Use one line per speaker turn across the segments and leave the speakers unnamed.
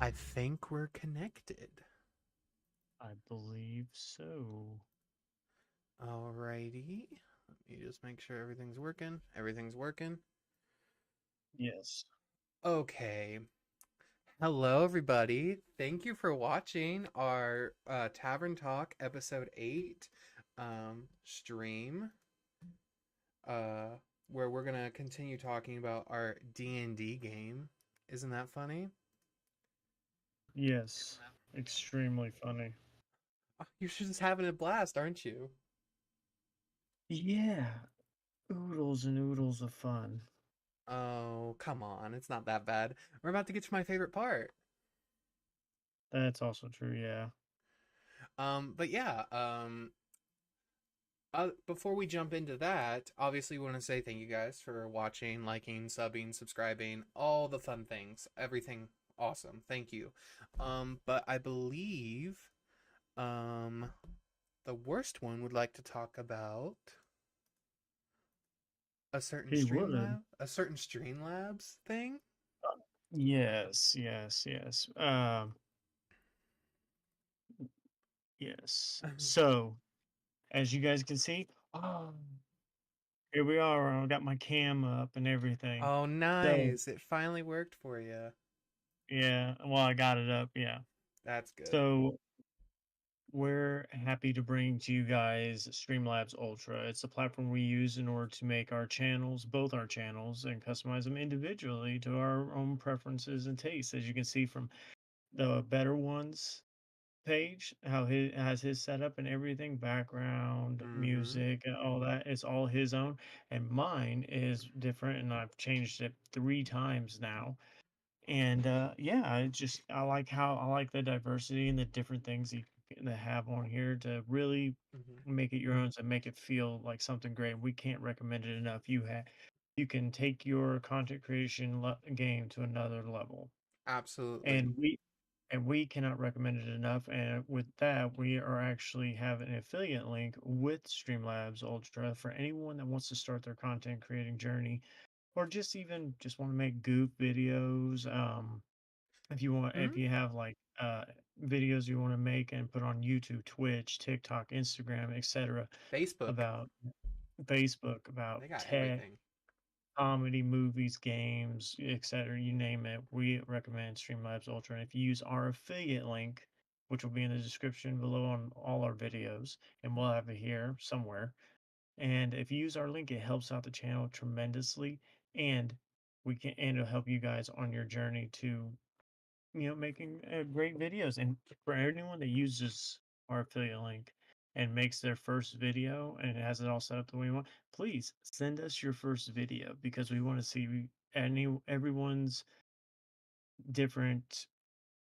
I think we're connected.
I believe so.
Alrighty. Let me just make sure everything's working. Everything's working.
Yes.
Okay. Hello, everybody. Thank you for watching our Tavern Talk episode 8 stream, uh, where we're going to continue talking about our D&D game. Isn't that funny?
Yes. Extremely funny.
Oh, you're just having a blast, aren't you?
Yeah. Oodles and oodles of fun.
Oh, come on. It's not that bad. We're about to get to my favorite part.
That's also true, yeah.
But yeah, before we jump into that, obviously we want to say thank you guys for watching, liking, subbing, subscribing, all the fun things, everything awesome. Thank you. But I believe um the worst one would like to talk about
He would.
A certain Streamlabs thing.
Yes, yes, yes. Yes. So, as you guys can see, here we are. I got my cam up and everything.
Oh,
So,
nice. It finally worked for you.
yeah, well, I got it up, yeah.
That's good.
So, we're happy to bring to you guys Streamlabs Ultra. It's the platform we use in order to make our channels, both our channels, and customize them individually to our own preferences and tastes. As you can see from the Better Ones page, how he has his setup and everything, background,
Mm-hmm.
music, and all that. It's all his own. And mine is different, and I've changed it 3 times now. And yeah, I like the diversity and the different things you can have on here to really
Mm-hmm.
make it your own and make it feel like something great. We can't recommend it enough. You can take your content creation game to another level,
Absolutely.
and we cannot recommend it enough. And with that, we are actually have an affiliate link with Streamlabs Ultra for anyone that wants to start their content creating journey, or just even just want to make goof videos. If
Hmm.
you have like videos you want to make and put on YouTube, Twitch, TikTok, Instagram, etc.
Facebook.
about Facebook, about
They got
tech,
everything.
comedy, movies, games, etc. You name it. We recommend Streamlabs Ultra. And if you use our affiliate link, which will be in the description below on all our videos, and we'll have it here somewhere. And if you use our link, it helps out the channel tremendously, and it'll help you guys on your journey to making great videos. And for anyone that uses our affiliate link and makes their first video and has it all set up the way you want, please send us your first video because we want to see everyone's different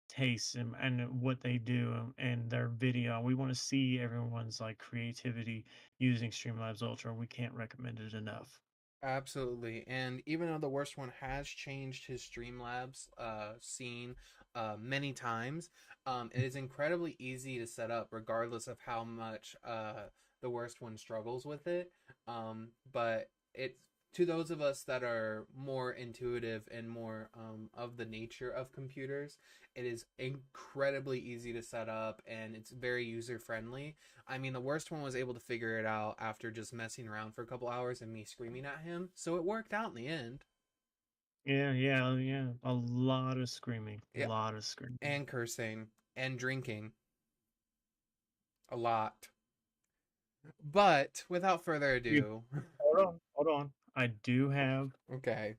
tastes and what they do and their video. We want to see everyone's like creativity using Streamlabs Ultra. We can't recommend it enough.
Absolutely. And even though the worst one has changed his Streamlabs scene many times, it is incredibly easy to set up regardless of how much the worst one struggles with it. But it's to those of us that are more intuitive and more of the nature of computers, it is incredibly easy to set up and it's very user friendly. I mean, the worst one was able to figure it out after just messing around for a couple hours and me screaming at him. So it worked out in the end.
Yeah, yeah, yeah. A lot of screaming. A
Yeah,
lot of screaming.
and cursing and drinking a lot. But without further
You
ado,
hold on, hold on.
okay,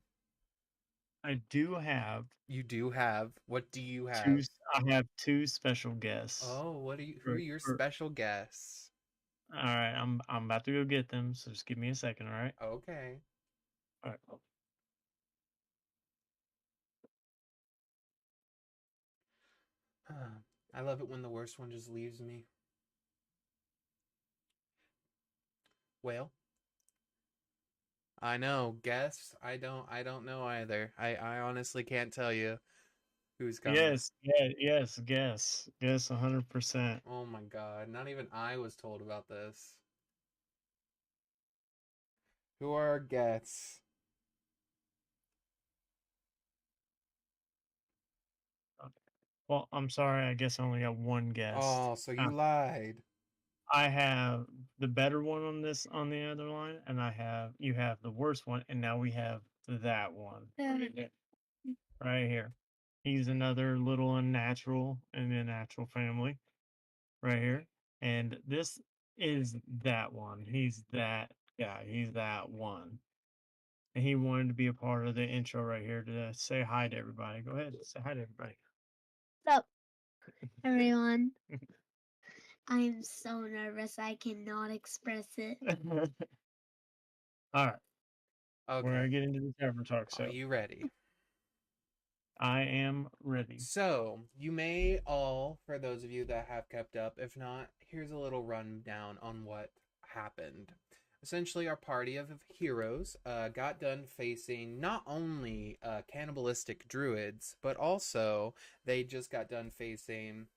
I do have
you do have. What do you
two.
have?
I have two special guests.
Oh, what are you? Who are
For,
your
for,
special guests?
all right, I'm about to go get them. So just give me a second. All right.
Okay.
All right.
I love it when the worst one just leaves me. Well, I know. Guess I don't know either. I honestly can't tell you who's coming.
Yes. Yeah. Yes. Guess. Yes. 100%.
Oh my god, not even I was told about this. Who are our guests?
Well, I'm sorry. I guess I only got one guest.
Oh, so you lied.
I have the better one on this on the other line, and you have the worst one, and now we have that one right here. He's another little unnatural in the natural family right here, and this is that one. He's that guy. He's that one, and he wanted to be a part of the intro right here to say hi to everybody. Go ahead, say hi to everybody.
What's up, everyone? I'm so nervous I cannot express it.
All right, we're gonna
Okay.
get into the tavern talk.
Are
So
you ready?
I am ready.
So, you may all, for those of you that have kept up, if not, here's a little rundown on what happened. Essentially, our party of heroes got done facing not only cannibalistic druids, but also they just got done facing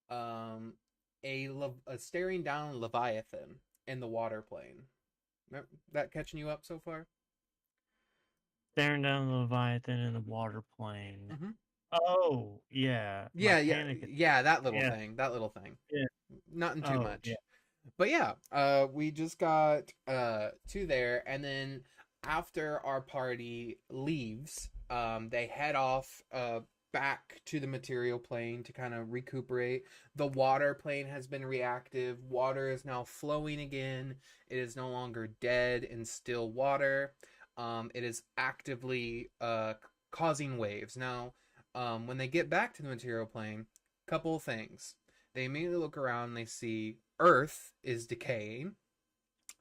um, a staring down leviathan in the water plane. Remember that catching you up so far?
Staring down the Leviathan in the water plane.
Mm-hmm.
Oh, yeah. My
Yeah, yeah,
panic.
yeah. That little
Yeah,
thing. That little thing.
yeah.
Nothing too
Oh, yeah.
much. But yeah, we just got to there, and then after our party leaves, they head off back to the material plane to kind of recuperate. The water plane has been reactive. Water is now flowing again. It is no longer dead in still water. It is actively causing waves. Now, when they get back to the material plane, couple of things. They immediately look around and they see Earth is decaying.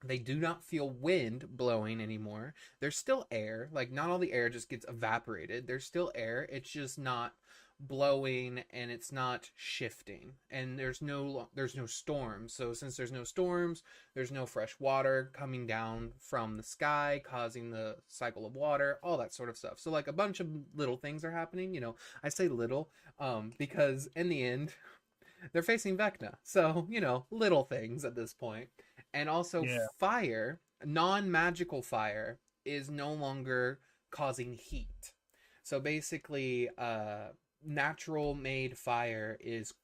They do not feel wind blowing anymore. There's still air. Like, not all the air just gets evaporated. There's still air. It's just not blowing and it's not shifting. And there's no storms. So since there's no storms, there's no fresh water coming down from the sky causing the cycle of water, all that sort of stuff. So like a bunch of little things are happening, I say little because in the end they're facing Vecna. So, little things at this point. And also,
Yeah.
fire, non magical fire, is no longer causing heat. So basically, natural made fire is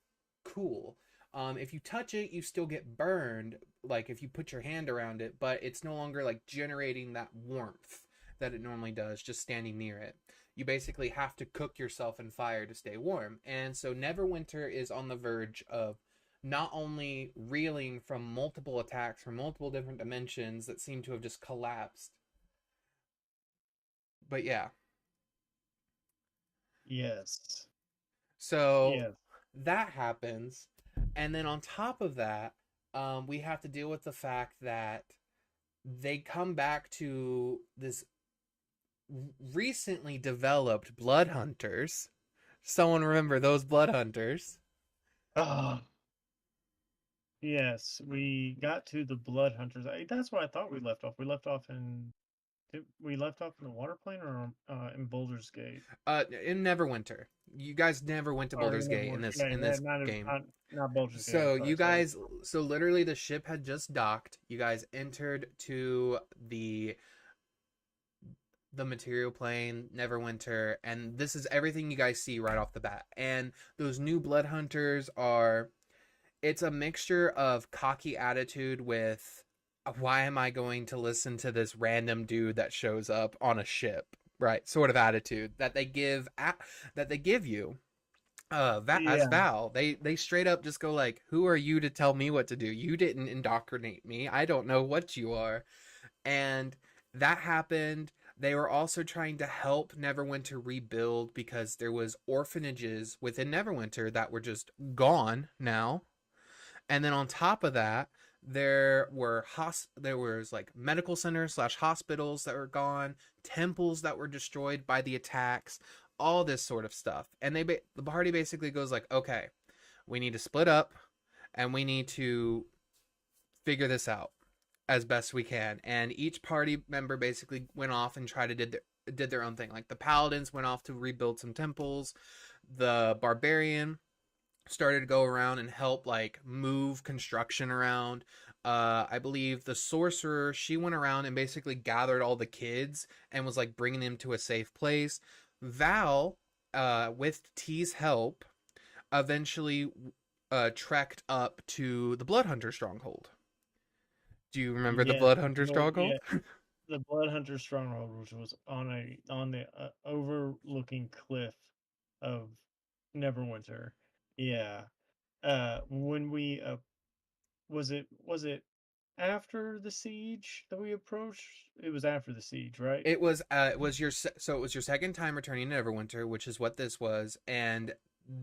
cool. If you touch it, you still get burned, like if you put your hand around it, but it's no longer like generating that warmth that it normally does just standing near it. You basically have to cook yourself in fire to stay warm. And so Neverwinter is on the verge of not only reeling from multiple attacks from multiple different dimensions that seem to have just collapsed, but yeah.
Yes.
So
Yes.
that happens. And then on top of that, we have to deal with the fact that they come back to this recently developed blood hunters. Someone remember those blood hunters?
Oh, yes. We got to the Blood Hunters. That's what I thought we left off. We left off in the water plane or in Boulder's Gate?
In Neverwinter. You guys never went to
Or
Baldur's Gate in this
yeah,
in
yeah,
this game.
not Boulder's Gate.
So
I'm
you
sorry.
guys, so literally the ship had just docked. You guys entered to the material plane, Neverwinter, and this is everything you guys see right off the bat. And those new blood hunters are, it's a mixture of cocky attitude with why am I going to listen to this random dude that shows up on a ship, right? Sort of attitude that they give you. As
Yeah.
Val, they straight up just go like, "Who are you to tell me what to do? You didn't indoctrinate me. I don't know what you are." And that happened. They were also trying to help Neverwinter rebuild because there was orphanages within Neverwinter that were just gone now. And then on top of that, there was like medical centers slash hospitals that were gone, temples that were destroyed by the attacks, all this sort of stuff. And the party basically goes like, okay, we need to split up, and we need to figure this out as best we can. And each party member basically went off and tried to did their own thing. Like the paladins went off to rebuild some temples. The barbarian started to go around and help like move construction around. I believe the sorcerer, she went around and basically gathered all the kids and was like bringing them to a safe place. Val with T's help, eventually trekked up to the Bloodhunter stronghold. Do you remember the
Yes,
Bloodhunter
well,
stronghold?
yeah, the Bloodhunter stronghold, which was on the overlooking cliff of Neverwinter. Yeah. When we was it after the siege that we approached? It was after the siege, right?
It was your second time returning to Neverwinter, which is what this was, and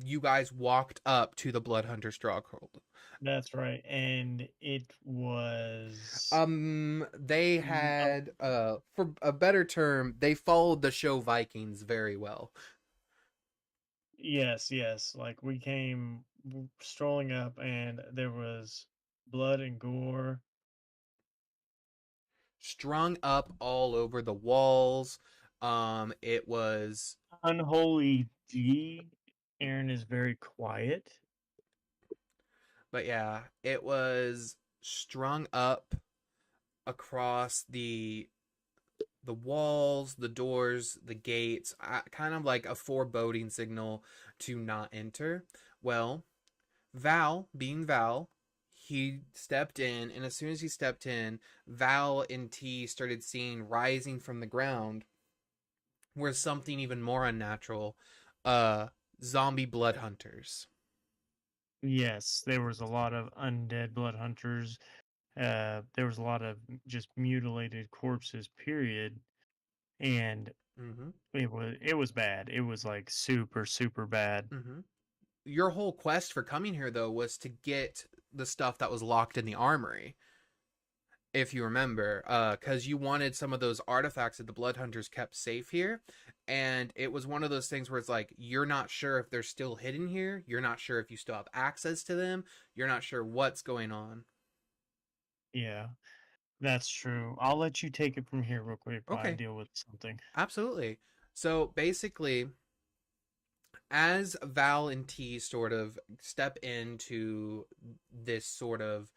you guys walked up to the Bloodhunter stronghold.
That's right, and it was
They
oh,
had, for a better term, they followed the show Vikings very well.
yes, yes. Like we came strolling up, and there was blood and gore.
Strung up all over the walls. It was,
Unholy G. Aaron is very quiet.
but yeah, it was strung up across the walls, the doors, the gates, kind of like a foreboding signal to not enter. Well, Val, being Val, he stepped in, and as soon as he stepped in, Val and T started seeing rising from the ground were something even more unnatural, uh, zombie blood hunters.
Yes, there was a lot of undead blood hunters. There was a lot of just mutilated corpses. Period. And
Mm-hmm.
it was bad. It was like super super bad.
Mm-hmm. Your whole quest for coming here, though, was to get the stuff that was locked in the armory, if you remember, because you wanted some of those artifacts that the blood hunters kept safe here, and it was one of those things where it's like you're not sure if they're still hidden here, you're not sure if you still have access to them, you're not sure what's going on.
Yeah, that's true. I'll let you take it from here real quick while I
Okay,
deal with something.
absolutely. So basically, as Val and T sort of step into this sort of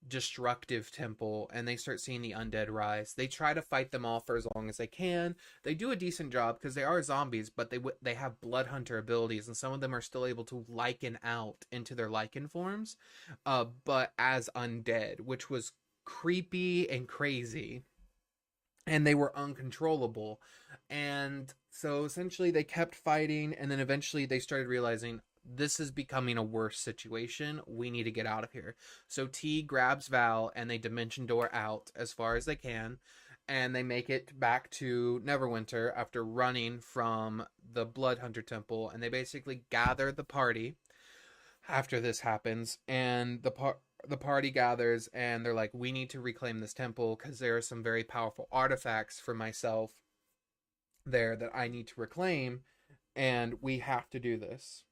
destructive temple and they start seeing the undead rise. They try to fight them off for as long as they can. They do a decent job because they are zombies, but they have blood hunter abilities, and some of them are still able to lichen out into their lichen forms, but as undead, which was creepy and crazy. And they were uncontrollable. And so essentially they kept fighting, and then eventually they started realizing this is becoming a worse situation. We need to get out of here. So T grabs Val and they dimension door out as far as they can, and they make it back to Neverwinter after running from the Bloodhunter Temple, and they basically gather the party after this happens, and the party gathers and they're like, we need to reclaim this temple because there are some very powerful artifacts for myself there that I need to reclaim, and we have to do this.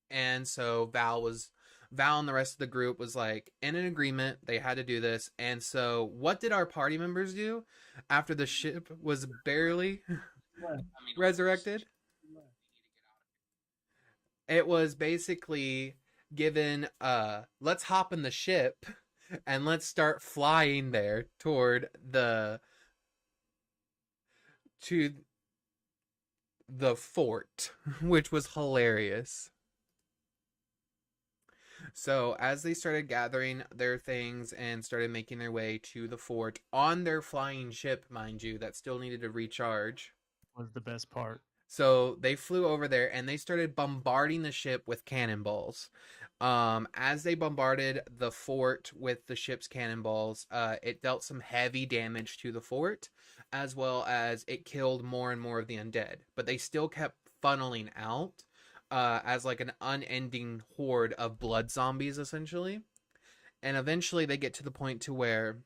And so Val and the rest of the group was like in an agreement, they had to do this. And so what did our party members do after the ship was barely resurrected? It was basically given, let's hop in the ship and let's start flying there toward to the fort, which was hilarious. So as they started gathering their things and started making their way to the fort on their flying ship, mind you, that still needed to recharge.
Was the best part.
So they flew over there and they started bombarding the ship with cannonballs. As they bombarded the fort with the ship's cannonballs, it dealt some heavy damage to the fort, as well as it killed more and more of the undead. But they still kept funneling out as like an unending horde of blood zombies, essentially. And eventually they get to the point to where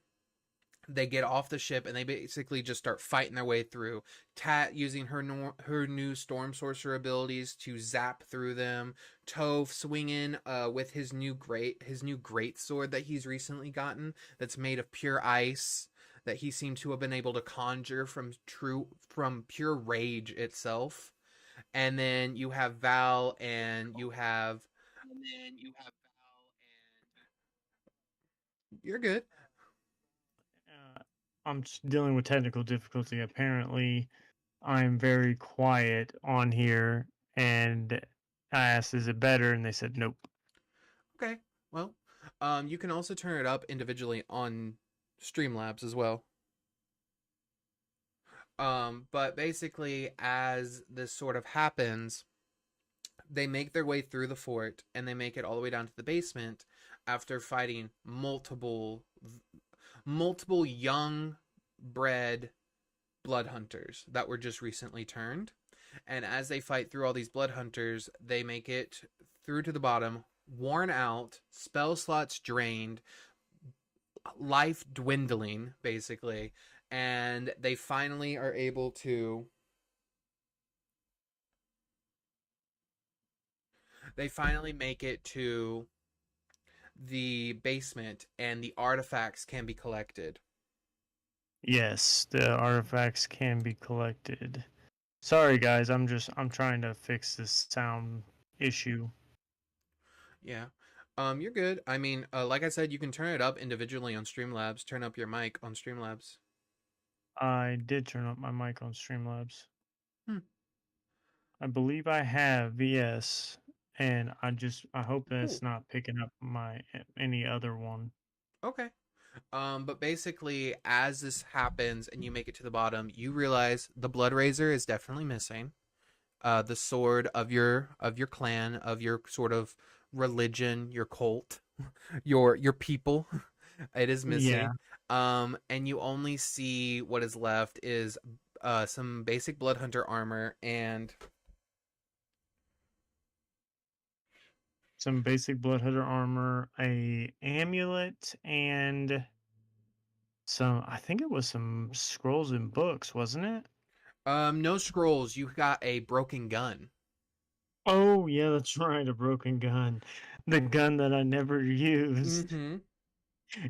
they get off the ship and they basically just start fighting their way through. Tat using her new storm sorcerer abilities to zap through them. Tove swinging with his new great sword that he's recently gotten that's made of pure ice that he seemed to have been able to conjure from pure rage itself. And then you have Val and you have you're good.
I'm just dealing with technical difficulty. Apparently, I'm very quiet on here, And I asked, "Is it better?" And they said, "Nope."
Okay. Well, you can also turn it up individually on Streamlabs as well. But basically, as this sort of happens, they make their way through the fort and they make it all the way down to the basement after fighting multiple young bred blood hunters that were just recently turned. And as they fight through all these blood hunters, they make it through to the bottom, worn out, spell slots drained, life dwindling, basically. And they finally are able to. They finally make it to the basement, and the artifacts can be collected.
Yes, the artifacts can be collected. Sorry, guys. I'm trying to fix this sound issue.
Yeah. You're good. I mean, like I said, you can turn it up individually on Streamlabs. Turn up your mic on Streamlabs.
I did turn up my mic on Streamlabs.
Hmm.
I believe I have, yes. And I hope that
Cool.
it's not picking up my any other one.
Okay. But basically, as this happens and you make it to the bottom, you realize the Blood Razor is definitely missing. The sword of your clan, of your sort of religion, your cult, your people, it is
Yeah,
missing. And you only see what is left is some basic blood hunter armor and
some basic Bloodhunter armor, a amulet, and some. I think it was some scrolls and books, wasn't it?
no scrolls. You got a broken gun.
Oh yeah, that's right, a broken gun, the gun that I never used,
Mm-hmm.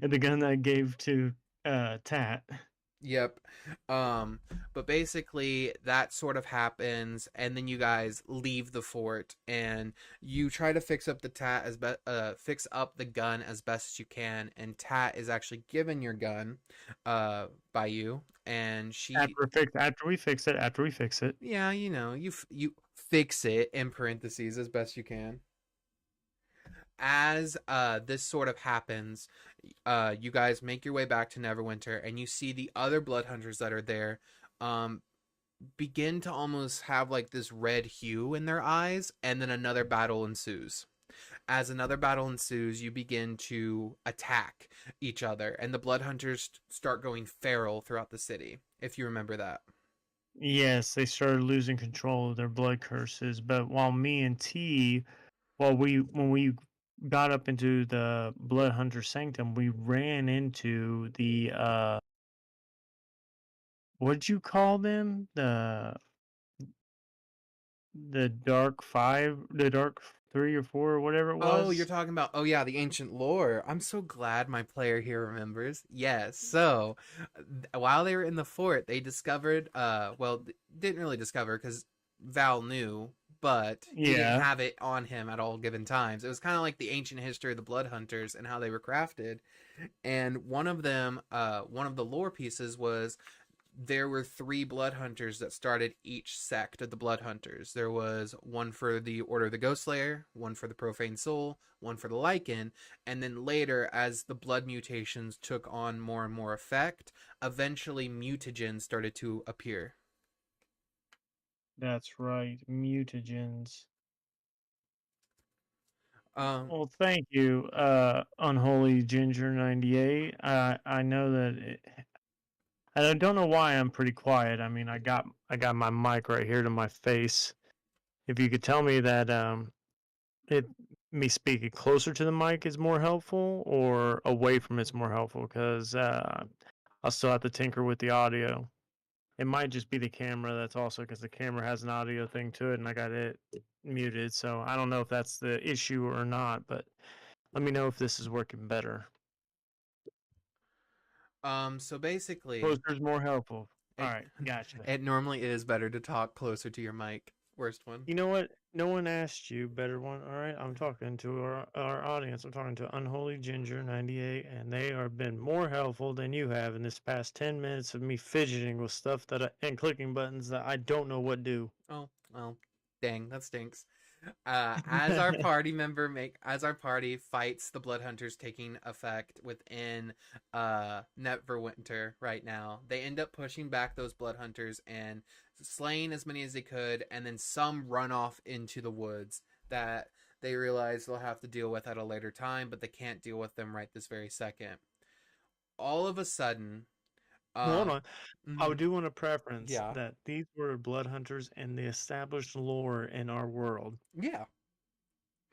and the gun that I gave to Tat.
Yep. Um, but basically that sort of happens, and then you guys leave the fort and you try to fix up the gun as best as you can, and Tat is actually given your gun by you, and she
After we fix it.
yeah, you fix it in parentheses as best you can. As this sort of happens, you guys make your way back to Neverwinter, and you see the other blood hunters that are there um, begin to almost have like this red hue in their eyes, and then another battle ensues. As another battle ensues, you begin to attack each other, and the blood hunters start going feral throughout the city, if you remember that.
Yes, they started losing control of their blood curses, but while me and T, when we got up into the Blood Hunter Sanctum, we ran into the what'd you call them? The Dark Five, the Dark Three or Four, or whatever it
Oh, you're
was.
talking about, oh yeah, the ancient lore. I'm so glad my player here remembers. Yes. So, while they were in the fort, they discovered, didn't really discover because Val knew, but he didn't
Yeah,
have it on him at all given times. It was kind of like the ancient history of the Blood Hunters and how they were crafted. And one of the lore pieces was there were three blood hunters that started each sect of the blood hunters. There was one for the Order of the Ghost Slayer, one for the Profane Soul, one for the Lycan, and then later, as the blood mutations took on more and more effect, eventually mutagens started to appear.
that's right, mutagens.
Um,
Well, thank you, Unholy Ginger 98. I know that and I don't know why I'm pretty quiet. I mean, I got my mic right here to my face. If you could tell me that it me speaking closer to the mic is more helpful or away from it's more helpful, because I'll still have to tinker with the audio. It might just be the camera. That's also because the camera has an audio thing to it, and I got it muted. So I don't know if that's the issue or not. But let me know if this is working better.
so basically,
Closer is more helpful. All
it
right, gotcha.
it normally is better to talk closer to your mic. Worst one.
You know what? No one asked you, better one. All right, I'm talking to our audience. I'm talking to Unholy Ginger 98, and they have been more helpful than you have in this past 10 minutes of me fidgeting with stuff and clicking buttons that I don't know what do.
Oh, well, Dang, that stinks. As our party fights the blood hunters taking effect within Neverwinter right now, they end up pushing back those blood hunters and slaying as many as they could, and then some run off into the woods that they realize they'll have to deal with at a later time, but they can't deal with them right this very second. All of a sudden,
Well, hold
um
on. I
mhm,
do want to preference
yeah.
that these were blood hunters, and the established lore in our world
Yeah.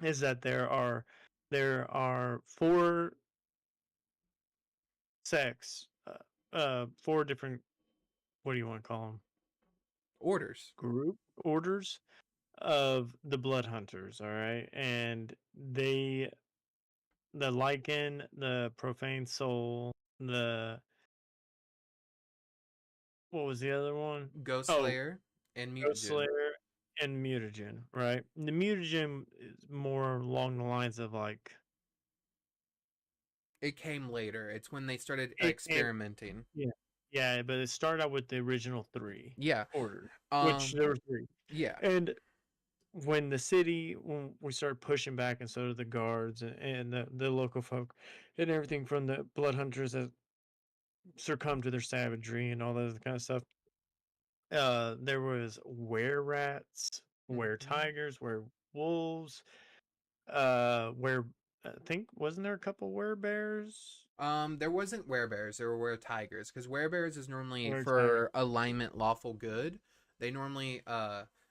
is that there are four sects, four different, what do you want to call them?
Orders.
Group orders of the blood hunters. All right, and the Lycan, the profane soul, the what was the other one?
Ghost
Oh,
Slayer and
Ghost
Mutagen.
Slayer and Mutagen, right? The Mutagen is more along the lines of like
It came later. It's when they started
it came,
experimenting.
yeah, yeah, but it started out with the original three
Yeah.
orders, which
Um
there were three,
yeah.
and when we started pushing back, and so did the guards and the local folk and everything from the blood hunters that succumbed to their savagery and all that other kind of stuff. There was were rats, were
hmm
tigers, were wolves, where I think wasn't there a couple were bears,
there wasn't werebears, there were tigers, because werebears is normally
were tigers.
for alignment lawful good. They normally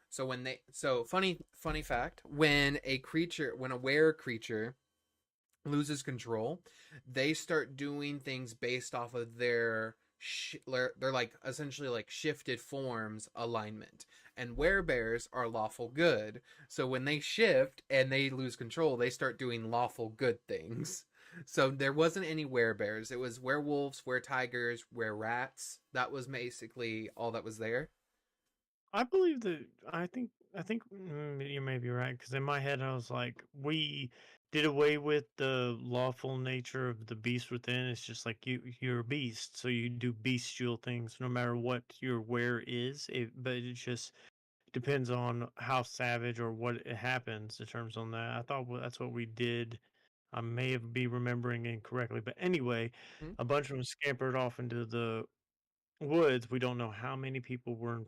so when they so funny fact, when a were creature loses control, they start doing things based off of they're like essentially like shifted forms alignment. And werebears are lawful good. So when they shift and they lose control, they start doing lawful good things. So there wasn't any werebears. It was werewolves, were tigers, were rats. That was basically all that was there.
I believe that I think you may be right, because in my head I was like, we did away with the lawful nature of the beast within. It's just like you're a beast, so you do bestial things no matter what your where is. But it just depends on how savage or what it happens determines on that. I thought that's what we did. I may have be remembering incorrectly, but anyway,
Hmm?
a bunch of them scampered off into the woods. We don't know how many people were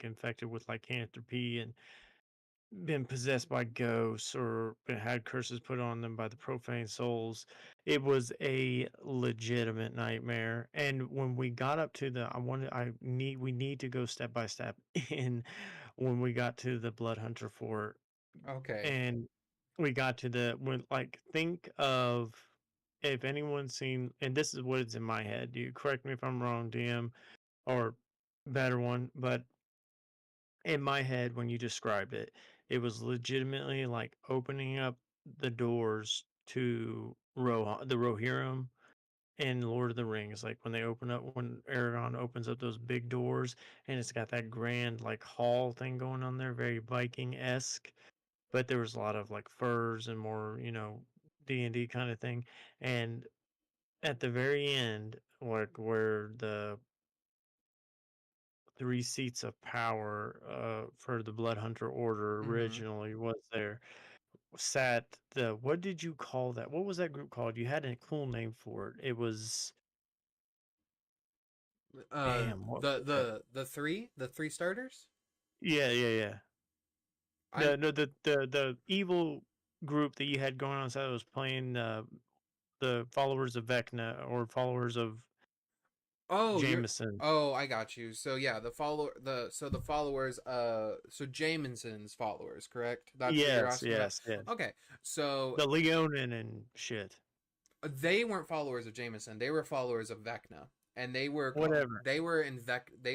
infected with lycanthropy and been possessed by ghosts or had curses put on them by the profane souls. It was a legitimate nightmare. And when we got up to we need to go step by step in when we got to the Blood Hunter Fort,
Okay.
and we got to the when like think of, if anyone's seen, and this is what is in my head. You correct me if I'm wrong, DM, or better one, but in my head when you described it, it was legitimately like opening up the doors to the Rohirrim in Lord of the Rings, like when Aragon opens up those big doors, and it's got that grand like hall thing going on there, very Viking esque. But there was a lot of like furs and more, D&D kind of thing. And at the very end, like where the three seats of power for the Blood Hunter Order
Mhm.
originally was there, sat the, what did you call that? What was that group called? You had a cool name for it. It was, damn, what
The
was that?
the three starters?
Yeah, yeah, yeah.
I
The evil group that you had going on, so that was playing the followers of Vecna, or followers of
Oh,
Jameson.
I got you. So yeah, the followers so Jameson's followers, correct? That's what you're
Yes,
asking about.
yes, yes.
Okay. So
The Leonin and shit.
they weren't followers of Jameson. They were followers of Vecna. And
Whatever.
they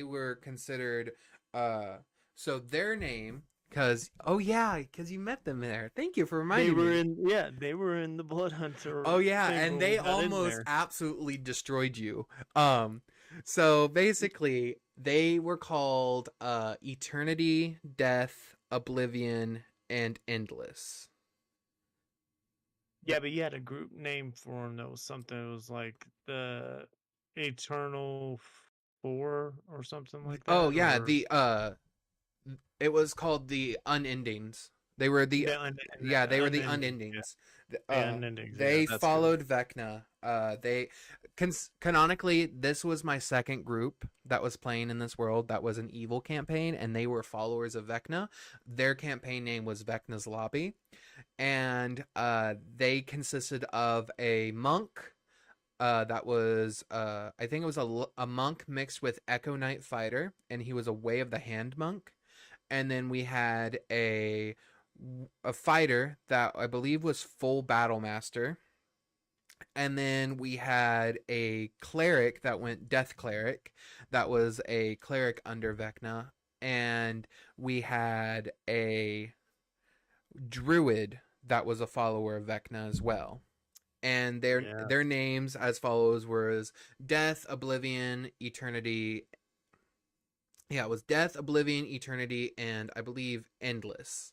were considered uh so their name, cuz oh yeah, cuz you met them there. Thank you for reminding me.
They were in the Blood Hunter
Oh yeah,
thing
and
when we
they
got in
almost
there.
absolutely destroyed you. So basically they were called Eternity, Death, Oblivion, and Endless.
Yeah,
Th-
but you had a group name for them that was something. It was like the Eternal Four or something like
oh
that,
yeah,
or
It was called the Unendings. They were the yeah, they were the
unending.
Unendings.
The unendings. Yeah,
They
that's good.
followed Vecna. They canonically, this was my second group that was playing in this world. That was an evil campaign, and they were followers of Vecna. Their campaign name was Vecna's Lobby, and they consisted of a monk. That was I think it was a monk mixed with Echo Knight Fighter, and he was a Way of the Hand monk. And then we had a fighter that I believe was full battle master, and then we had a cleric that went death cleric, that was a cleric under Vecna, and we had a druid that was a follower of Vecna as well. And
Yeah.
their names as follows was Death, Oblivion, Eternity. Yeah, it was Death, Oblivion, Eternity, and I believe Endless.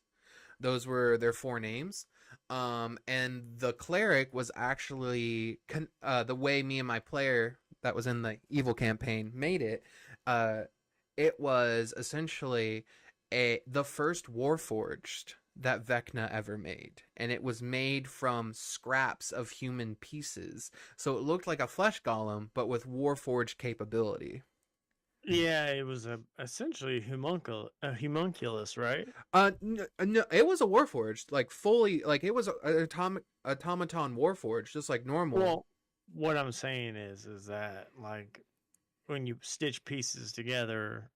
Those were their four names. And the cleric was actually the way me and my player that was in the evil campaign made it. Uh, it was essentially the first Warforged that Vecna ever made, and it was made from scraps of human pieces. So it looked like a flesh golem, but with Warforged capability.
Yeah, it was essentially a homunculus, right?
No, it was a Warforged, like fully, like it was an automaton Warforged, just like normal.
Well, what I'm saying is that like when you stitch pieces together,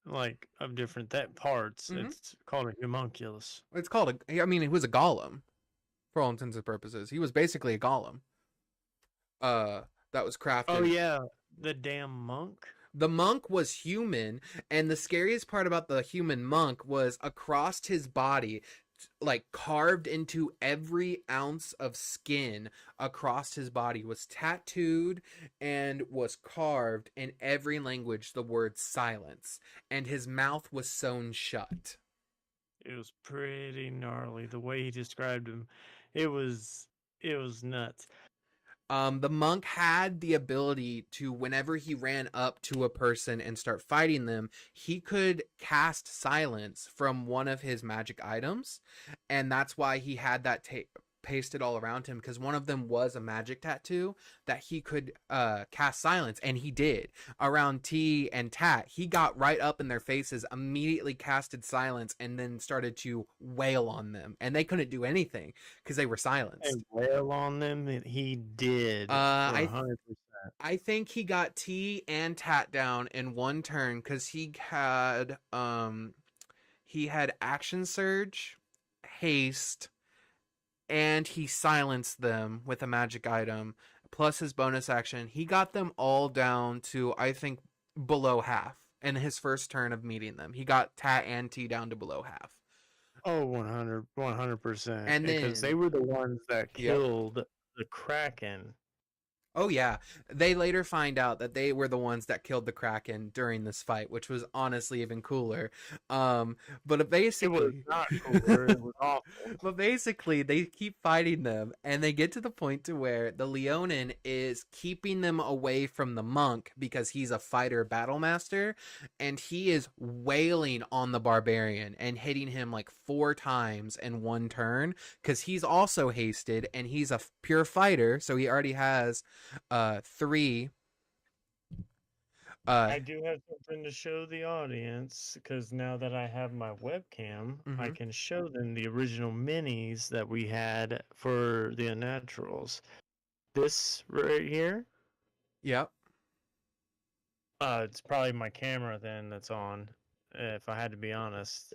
like of different parts,
Hmm.
it's called a homunculus.
It's called I mean, it was a golem for all intents and purposes. He was basically a golem. Uh, that was
Oh
crafted.
yeah, the damn monk.
The monk was human, and the scariest part about the human monk was across his body, like carved into every ounce of skin across his body, was tattooed and was carved in every language the word silence, and his mouth was sewn shut.
It was pretty gnarly the way he described him. It was it was nuts.
The monk had the ability to, whenever he ran up to a person and start fighting them, he could cast silence from one of his magic items, and that's why he had that pasted all around him, because one of them was a magic tattoo that he could cast silence, and he did around T and Tat. He got right up in their faces, immediately casted silence, and then started to wail on them, and they couldn't do anything because they were silenced.
And wail on them, he did for
I
100%.
I think he got T and Tat down in one turn because he had action surge, haste, and he silenced them with a magic item plus his bonus action. He got them all down to, I think, below half in his first turn of meeting them. He got Tat and T down to below half.
Oh, 100%.
And
Because they
then,
were the ones that
yep.
killed the Kraken.
Oh yeah, they later find out that they were the ones that killed the Kraken during this fight, which was honestly even cooler. But
It was
basically,
not cooler. It was awful.
but basically, they keep fighting them, and they get to the point to where the Leonin is keeping them away from the monk because he's a fighter battle master, and he is wailing on the barbarian and hitting him like 4 times in one turn because he's also hasted and he's a pure fighter, so he already has 3.
I do have something to show the audience because now that I have my webcam, I
Mhm.
can show them the original minis that we had for the Unnaturals. This right here,
Yep.
it's probably my camera then that's on, if I had to be honest.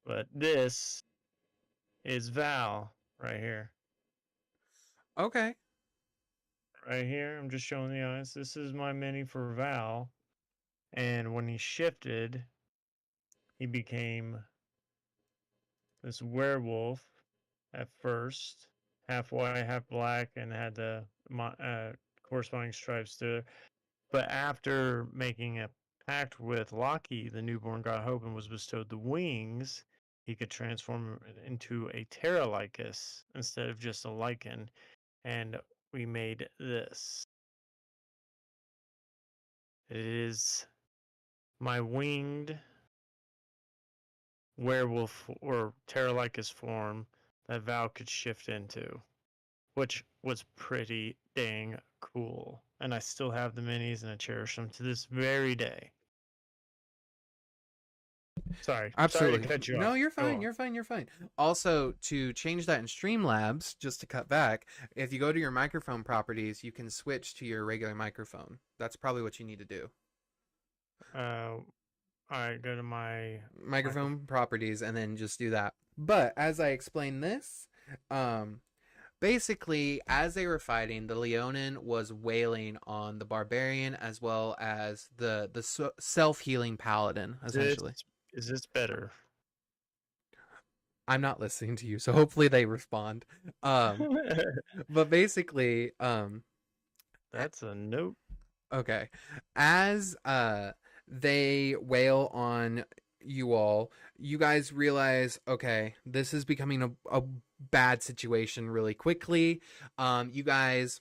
But this is Val right here.
Okay.
Right here, I'm just showing the audience. This is my mini for Val. And when he shifted, he became this werewolf at first, half white, half black, and had the corresponding stripes to it. But after making a pact with Loki, the newborn god Hope, and was bestowed the wings, he could transform into a Pterolycus instead of just a lichen. And we made this. It is my winged werewolf or Terra-Lycus form that Val could shift into, which was pretty dang cool. And I still have the minis and I cherish them to this very day. Sorry to
Absolutely.
cut you
No,
off.
you're
Go
fine.
on.
You're fine. You're fine. Also, to change that in Streamlabs, just to cut back, if you go to your microphone properties, you can switch to your regular microphone. That's probably what you need to do.
All right, go to my
Microphone properties and then just do that. But as I explain this, um, basically, as they were fighting, the Leonin was wailing on the barbarian as well as the self healing paladin.
This
Essentially,
is this better?
I'm not listening to you, so hopefully they respond. Um, but basically,
That's a note.
okay, as they wail on you all, you guys realize, okay, this is becoming a bad situation really quickly. You guys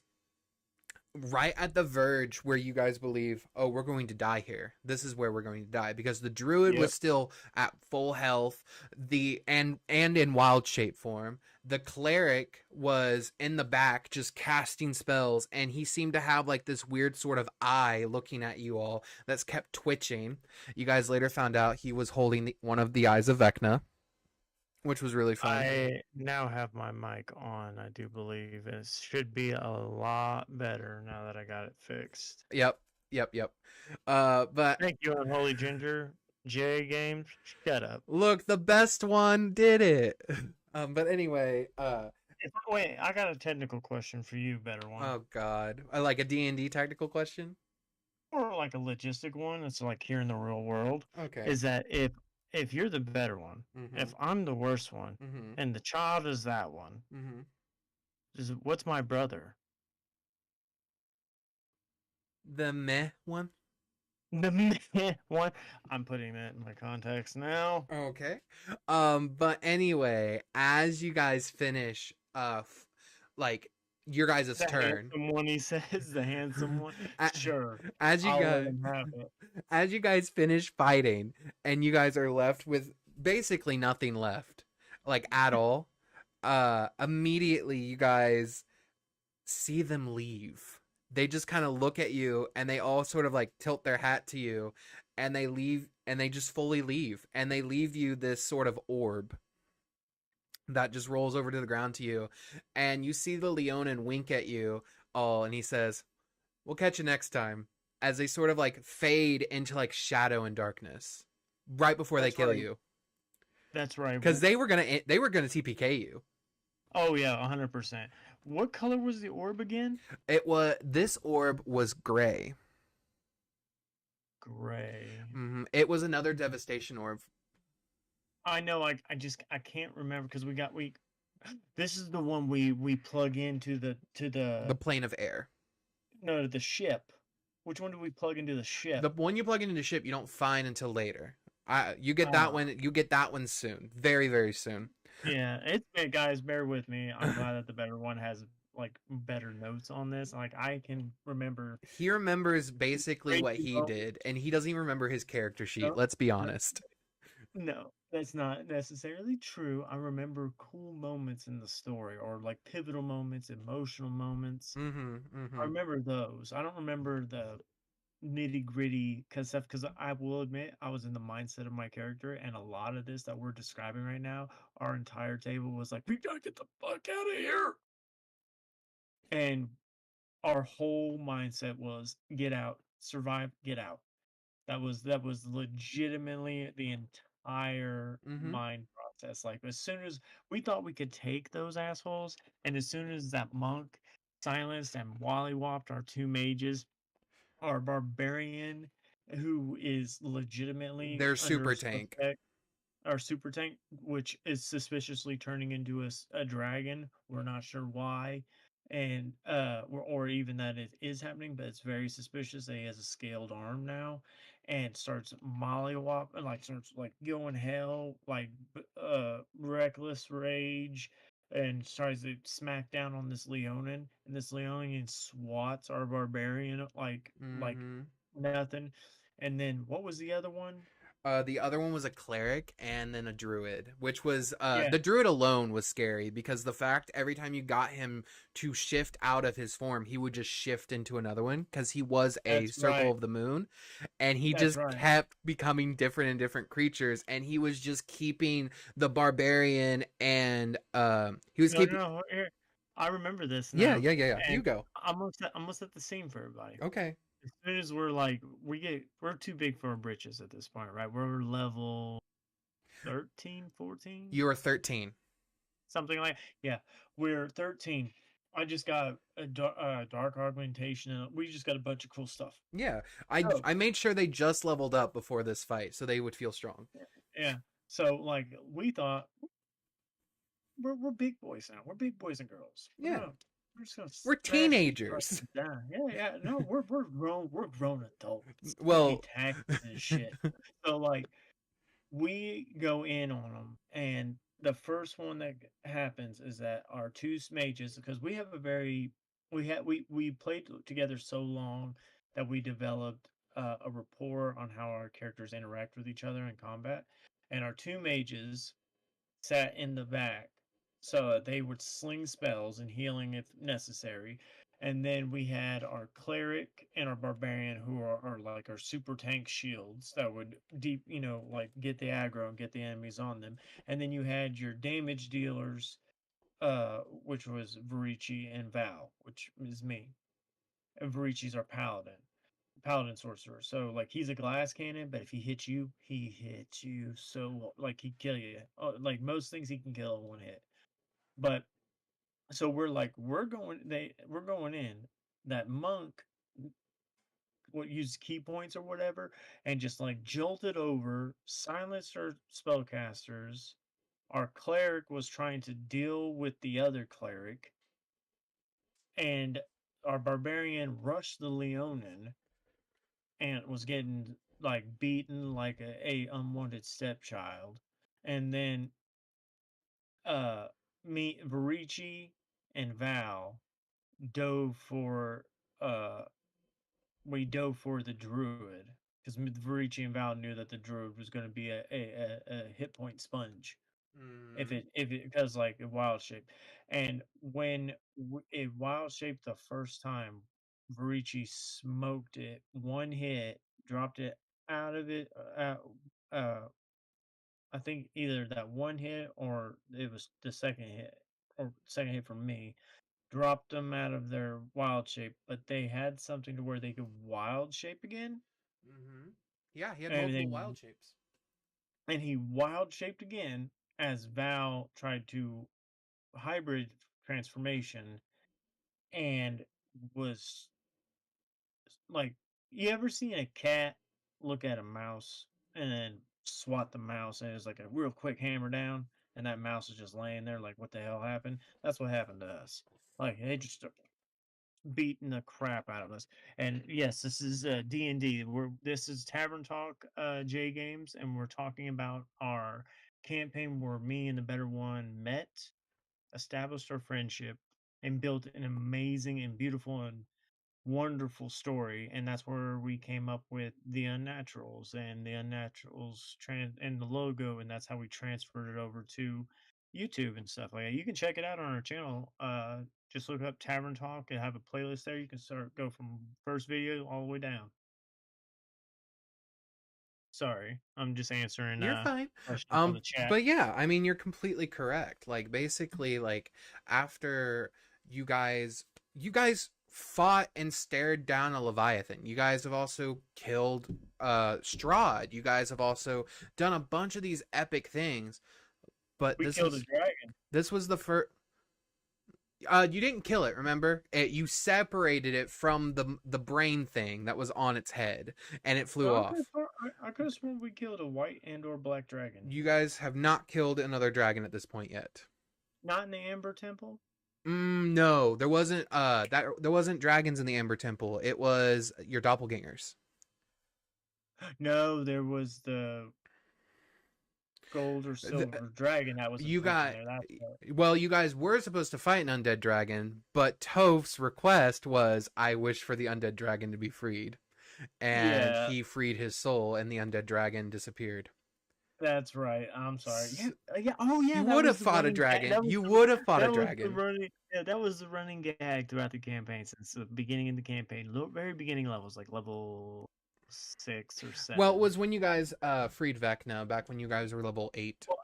right at the verge where you guys believe, oh, we're going to die here. This is where we're going to die because the druid was still at full health, and in wild shape form. The cleric was in the back just casting spells, and he seemed to have like this weird sort of eye looking at you all that's kept twitching. You guys later found out he was holding one of the eyes of Vecna, which was really fun.
I now have my mic on, I do believe. It should be a lot better now that I got it fixed.
Yep. But
Thank you, Unholy Ginger. J Games, shut up.
look, the best one did it. But anyway,
Wait, I got a technical question for you, better one.
oh god, I like a D&D tactical question.
Or like a logistic one. It's like here in the real world.
Okay.
Is that if you're the better one, if I'm the worst one, and the child is that one, what's my brother?
The meh one.
The meh one. I'm putting that in my context now.
Okay. But anyway, as you guys finish, like your guys'
The
turn.
handsome one, he says. The handsome one. Sure.
As you
I'll let
guys,
him have it.
as you guys finish fighting, and you guys are left with basically nothing left, like at all. Immediately you guys see them leave. They just kind of look at you and they all sort of like tilt their hat to you and they leave and they just fully leave and they leave you this sort of orb that just rolls over to the ground to you, and you see the Leonin wink at you all and he says, "We'll catch you next time," as they sort of like fade into like shadow and darkness right before they kill you.
That's right.
Because they were gonna TPK you.
Oh yeah, 100%. What color was the orb again?
This orb was gray.
Gray.
It was another devastation orb.
I know. I can't remember because we. This is the one we plug into
the plane of air.
No, the ship. Which one do we plug into the ship?
The one you plug into the ship you don't find until later. You get that one. You get that one soon. Very, very soon.
Yeah, guys, bear with me. I'm glad that the better one has like better notes on this. Like I can remember.
He remembers basically what he did, and he doesn't even remember his character sheet. Let's be honest.
No, that's not necessarily true. I remember cool moments in the story, or like pivotal moments, emotional moments. I remember those. I don't remember the nitty gritty stuff because I will admit I was in the mindset of my character, and a lot of this that we're describing right now, our entire table was like, "We gotta get the fuck out of here," and our whole mindset was get out, survive, get out. That was legitimately the entire mind process. Like as soon as we thought we could take those assholes, and as soon as that monk silenced and wally-whopped our two mages, our barbarian, who is legitimately
their super tank.
Our super tank, which is suspiciously turning into a dragon. We're not sure why, and or even that it is happening, but it's very suspicious that he has a scaled arm now, and starts mollywop and like starts like going hell, like reckless rage, and tries to smack down on this Leonin, and this Leonin swats our barbarian like nothing. And then what was the other one?
The other one was a cleric and then a druid, which was
Yeah,
the druid alone was scary because the fact every time you got him to shift out of his form, he would just shift into another one because he was a
that's
circle
right.
of the moon, and he
That's
just
right.
kept becoming different and different creatures, and he was just keeping the barbarian and he was
No,
keeping.
no, here. I remember this
Yeah,
now,
yeah, yeah, yeah. You
and
go.
I'm gonna set the scene for everybody.
Okay.
As soon as we're like, we're too big for our britches at this point, right? We're level 13, 14,
You are 13.
something like. Yeah, we're 13. I just got a dark augmentation, and we just got a bunch of cool stuff.
Yeah,
So
I made sure they just leveled up before this fight so they would feel strong.
yeah, so like we thought we're big boys now. We're big boys and girls.
Yeah,
We're just gonna
we're
smash these
teenagers.
fuckers down. Yeah, yeah. No, we're grown adults. We can be
Well,
tactics and shit. So like we go in on them, and the first one that happens is that our two mages, because we have a very we played together so long that we developed a rapport on how our characters interact with each other in combat, and our two mages sat in the back so they would sling spells and healing if necessary. And then we had our cleric and our barbarian, who are like our super tank shields that would deep, like get the aggro and get the enemies on them. And then you had your damage dealers, which was Varici and Val, which is me. And Varici's our paladin sorcerer. So like he's a glass cannon, but if he hits you so like he kill you. Like most things, he can kill in one hit. But so we're like we're going in. That monk would use key points or whatever, and just like jolted over, silenced our spellcasters. Our cleric was trying to deal with the other cleric, and our barbarian rushed the Leonin and was getting like beaten like a unwanted stepchild. And then me, Varici, and Val dove for uh dove for the druid, because Varici and Val knew that the druid was going to be a hit point sponge
mm,
if it because like a wild shape. And when it wild shaped the first time, Varici smoked it one hit, dropped it out of it. Uh, I think either that one hit or it was the second hit, or second hit from me, dropped them out of their wild shape, but they had something to where they could wild shape again,
mm-hmm. Yeah, he had
and
multiple wild
then
shapes.
he wild shaped again as Val tried to hybrid transformation, and was like, you ever seen a cat look at a mouse and then swat the mouse, and it's like a real quick hammer down, and that mouse is just laying there like, what the hell happened? That's what happened to us. Like they just beating the crap out of us. And yes, this is D&D. This is Tavern Talk J Games, and we're talking about our campaign where me and the better one met, established our friendship, and built an amazing and beautiful and wonderful story. And that's where we came up with the Unnaturals, and the Unnaturals and the logo, and that's how we transferred it over to YouTube and stuff like that. You can check it out on our channel. Just look up Tavern Talk and have a playlist there. You can go from first video all the way down. Sorry, I'm just answering
You're fine.
questions on the chat.
But yeah, I mean, you're completely correct. Like basically, like after you guys fought and stared down a Leviathan. You guys have also killed Strahd. You guys have also done a bunch of these epic things. But
We killed a dragon.
this was the first. You didn't kill it, remember? You separated it from the brain thing that was on its head, and it flew
No,
off.
I could have sworn we killed a white and or black dragon.
You guys have not killed another dragon at this point yet.
Not in the Amber Temple.
No, there wasn't. There wasn't dragons in the Ember Temple. It was your doppelgangers.
No, there was the gold or silver dragon that was
You
attacking
got.
there. That's right.
Well, you guys were supposed to fight an undead dragon, but Toph's request was, "I wish for the undead dragon to be freed." and
Yeah,
he freed his soul, and the undead dragon disappeared.
that's right. I'm sorry.
S-
Yeah. Oh, yeah.
You
That
would have
was the
fought a
running gag.
dragon. You would have fought a
That was the
dragon.
running. Yeah, that was the running gag throughout the campaign since the beginning of the campaign. Very beginning levels, like level 6 or
Well, it
7.
was when you guys freed Vecna, back when you guys were level 8.
Well,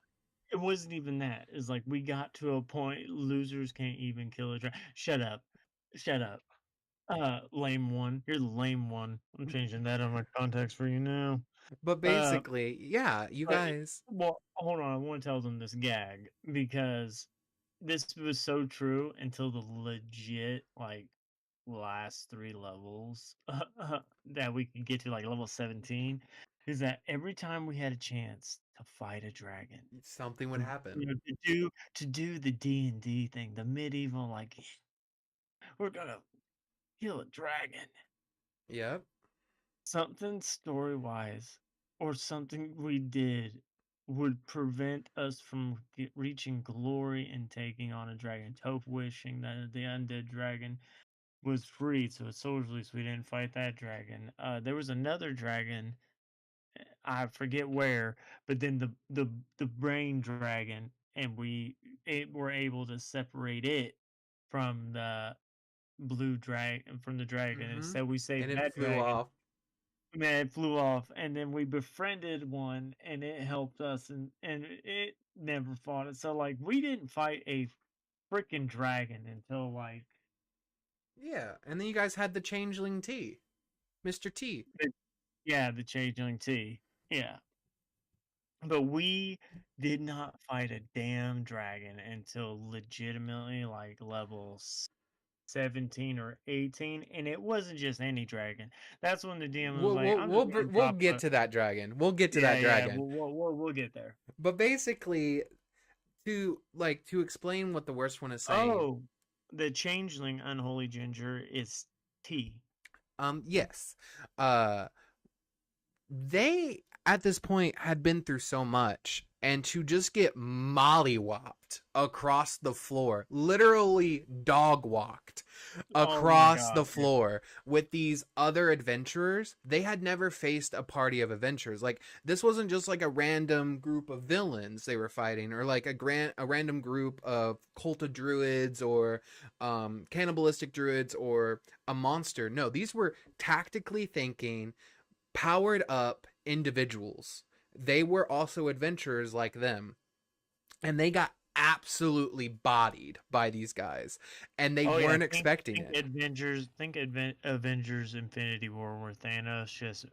it wasn't even that. It's like we got to a point. Losers can't even kill a dragon. Shut up. Shut up. Lame one. You're the lame one. I'm changing that on my context for you now.
But
Uh,
basically, yeah, you
but
guys.
well, hold on. I want to tell them this gag because this was so true until the legit like last 3 levels that we could get to, like level 17. Is that every time we had a chance to fight a dragon,
Something would happen.
to do the D&D thing, the medieval, like, we're gonna kill a dragon.
Yep.
Something story wise or something we did would prevent us from reaching glory and taking on a dragon. Toph wishing that the undead dragon was freed, so it's soldier, so we didn't fight that dragon. There was another dragon, I forget where, but then the brain dragon, and were able to separate it from the blue dragon from the dragon.
Mm-hmm.
Instead, we
And
saved
it
that
flew
dragon.
off.
Man, it flew off, and then we befriended one, and it helped us, and it never fought it. So like, we didn't fight a freaking dragon until like
Yeah, and then you guys had the changeling T, Mr. T.
the changeling T. Yeah, but we did not fight a damn dragon until legitimately like level 17 or 18, and it wasn't just any dragon. That's when the DM was
We'll
like,
we'll
"I'm
we'll,
just
br-
gonna
we'll
drop
get
a."
to that dragon. We'll get to
Yeah,
that
yeah,
dragon.
we'll get there.
But basically, to explain what the worst one is saying.
Oh, the changeling unholy ginger is T.
Yes. Uh they at this point had been through so much, and to just get mollywopped across the floor, literally dog walked
Oh my
across the
god. Yeah.
floor with these other adventurers. They had never faced a party of adventurers. Like, this wasn't just like a random group of villains they were fighting, or like a random group of cult of druids, or cannibalistic druids, or a monster. No, these were tactically thinking, powered up individuals. They were also adventurers like them, and they got absolutely bodied by these guys, and they
Oh yeah,
weren't expecting
think
it.
Avengers Infinity War where Thanos just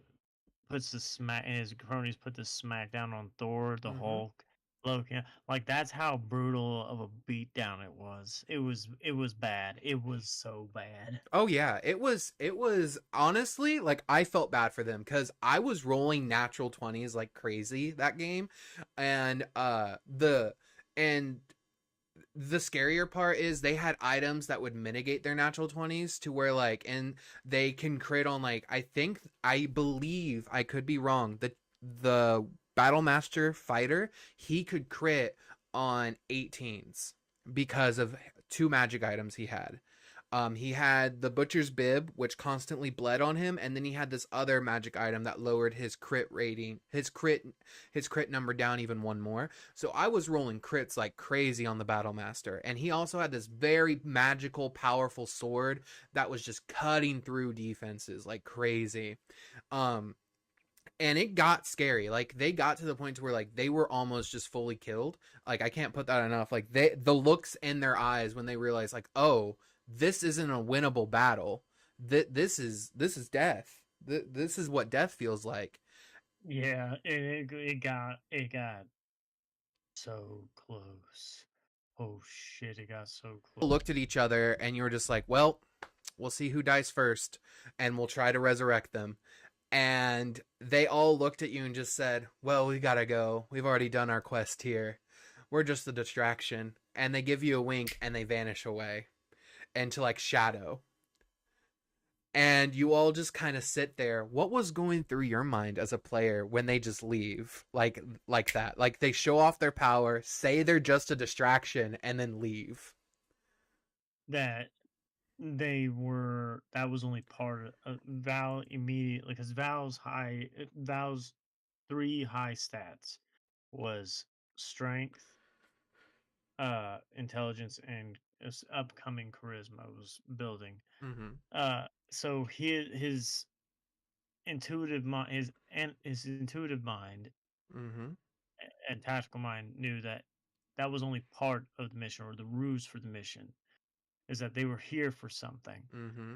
puts the smack and his cronies put the smack down on Thor, the
Mm-hmm.
Hulk, Loki. Like that's how brutal of a beatdown it was. It was bad. It was so bad.
Oh yeah, it was honestly, like, I felt bad for them because I was rolling natural 20s like crazy that game, and and the scarier part is they had items that would mitigate their natural 20s, to where, like, and they can crit on, like, I believe, I could be wrong, the battle master fighter, he could crit on 18s because of 2 magic items he had. He had the butcher's bib, which constantly bled on him, and then he had this other magic item that lowered his crit rating, his crit number down even one more. So I was rolling crits like crazy on the battle master, and he also had this very magical, powerful sword that was just cutting through defenses like crazy. Um, and it got scary. Like, they got to the point to where, like, they were almost just fully killed. Like, I can't put that enough. Like, the looks in their eyes when they realized, like, oh, this isn't a winnable battle. This is death. This is what death feels like.
Yeah, it got so close. Oh shit, it got so close.
Looked at each other, and you were just like, well, we'll see who dies first, and we'll try to resurrect them. And they all looked at you and just said, well, we gotta go. We've already done our quest here. We're just a distraction. And they give you a wink, and they vanish away into, like, shadow. And you all just kind of sit there. What was going through your mind as a player when they just leave, like that? Like, they show off their power, say they're just a distraction, and then leave.
That that was only part of Val immediately, because Val's 3 high stats was strength, intelligence, and upcoming charisma was building.
Mm-hmm.
So his intuitive mind, his intuitive mind
Mm-hmm.
and tactical mind knew that that was only part of the mission, or the ruse for the mission, is that they were here for something,
Mm-hmm.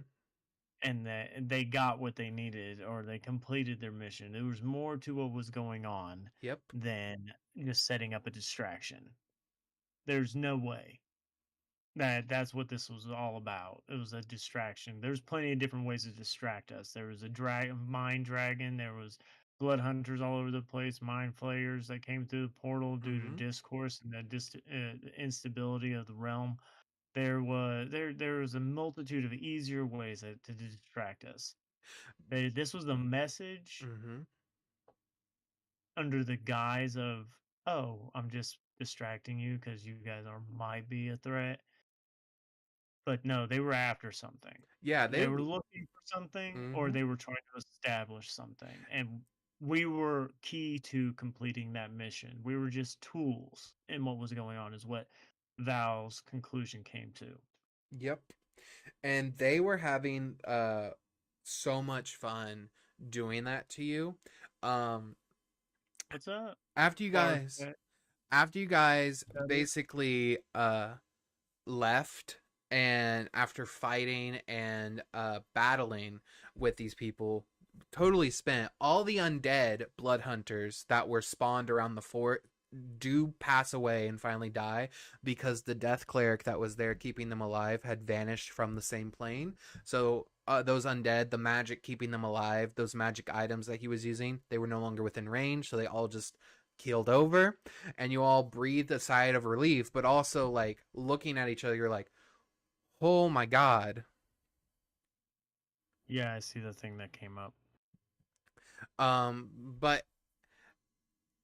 and that they got what they needed, or they completed their mission. There was more to what was going on
Yep.
than just setting up a distraction. There's no way that's what this was all about. It was a distraction. There's plenty of different ways to distract us. There was a mind dragon. There was blood hunters all over the place. Mind flayers that came through the portal due to
Mm-hmm.
discourse and the instability of the realm. There was a multitude of easier ways to distract us. This was the message
Mm-hmm.
under the guise of, oh, I'm just distracting you because you guys might be a threat. But no, they were after something.
Yeah,
They were looking for something, or
Mm-hmm.
they were trying to establish something. And we were key to completing that mission. We were just tools in what was going on, is what Val's conclusion came to.
Yep. And they were having so much fun doing that to you. Um
What's up,
after you
Clark?
guys after you guys
Study?
basically left, and after fighting and battling with these people, totally spent, all the undead blood hunters that were spawned around the fort do pass away and finally die, because the death cleric that was there keeping them alive had vanished from the same plane. So those undead, the magic keeping them alive, those magic items that he was using, they were no longer within range, so they all just keeled over. And you all breathed a sigh of relief, but also, like, looking at each other, you're like, oh my god.
Yeah, I see the thing that came up.
But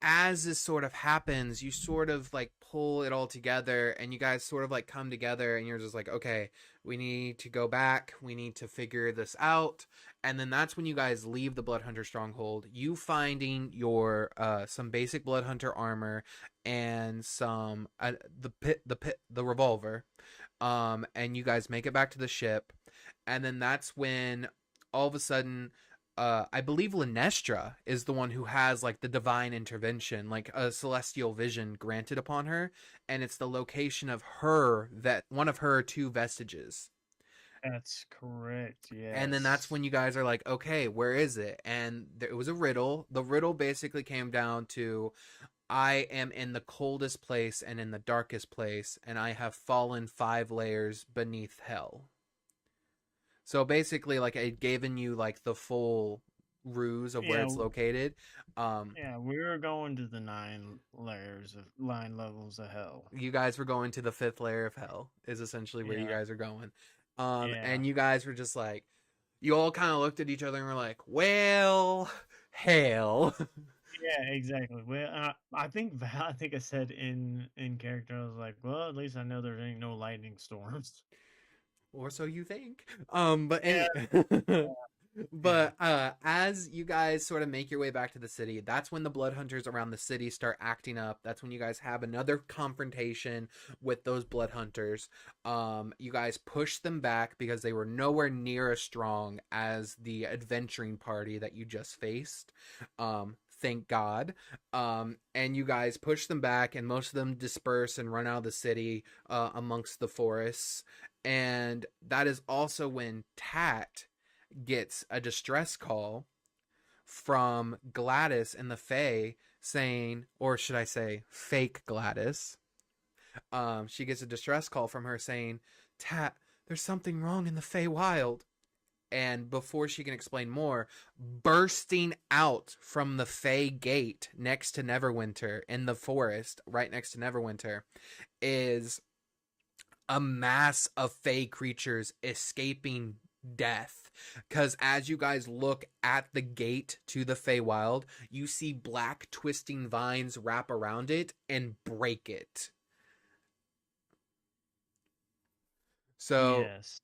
as this sort of happens, you sort of like pull it all together, and you guys sort of like come together, and you're just like, okay, we need to go back, we need to figure this out. And then that's when you guys leave the blood hunter stronghold, you finding your some basic blood hunter armor and some the revolver. And you guys make it back to the ship, and then that's when all of a sudden, I believe Linestra is the one who has like the divine intervention, like a celestial vision granted upon her, and it's the location of one of her 2 vestiges.
That's correct.
And then that's
Yes.
when you guys are like, okay, where is it? And it was a riddle. The riddle basically came down to, I am in the coldest place and in the darkest place, and I have fallen 5 layers beneath hell. So basically, like, it given you like the full ruse of where
Yeah.
it's located.
Yeah, we were going to the 9 levels of hell.
You guys were going to the 5th layer of hell, is essentially where you
Yeah.
guys are going.
Yeah.
And you guys were just like, you all kind of looked at each other and were like, well, hell.
Yeah, exactly. Well, I think Val, I think I said in character, I was like, well, at least I know there ain't no lightning storms.
Or so you think. But
Yeah.
anyway.
Yeah.
But as you guys sort of make your way back to the city, that's when the blood hunters around the city start acting up. That's when you guys have another confrontation with those blood hunters. You guys push them back because they were nowhere near as strong as the adventuring party that you just faced. Thank God. And you guys push them back, and most of them disperse and run out of the city amongst the forests. And that is also when Tat gets a distress call from Gladys and the Fae saying, or should I say, fake Gladys. She gets a distress call from her saying, Tat, there's something wrong in the Fae Wild. And before she can explain more, bursting out from the Fae Gate next to Neverwinter, in the forest right next to Neverwinter, is a mass of Fae creatures escaping death. Because as you guys look at the gate to the Feywild, you see black twisting vines wrap around it and break it. So
Yes.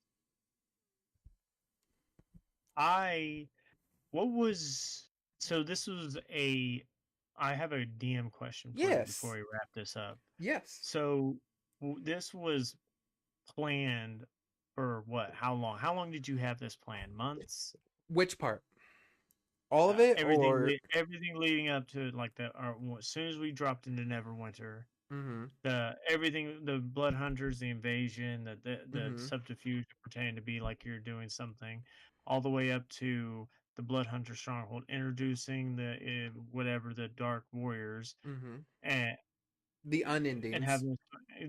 I what was so this was a I have a DM question for you before
Yes.
we wrap this up.
Yes.
So this was planned for what? How long? How long did you have this planned? Months?
Which part? All of it,
Everything
or?
everything leading up to like as soon as we dropped into Neverwinter,
Mm-hmm.
the blood hunters, the invasion, the
Mm-hmm.
subterfuge pretending to be like you're doing something, all the way up to the blood hunter stronghold, introducing the whatever the dark warriors
Mm-hmm.
and
The
and
unendings.
having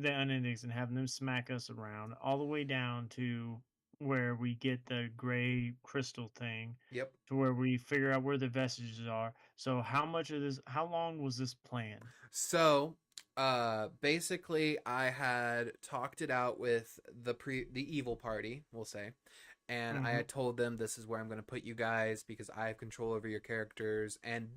the unendings and having them smack us around, all the way down to where we get the gray crystal thing,
Yep.
to where we figure out where the vestiges are. So how long was this planned?
So, basically, I had talked it out with the evil party, we'll say, and I
Mm-hmm.
had told them this is where I'm going to put you guys because I have control over your characters. And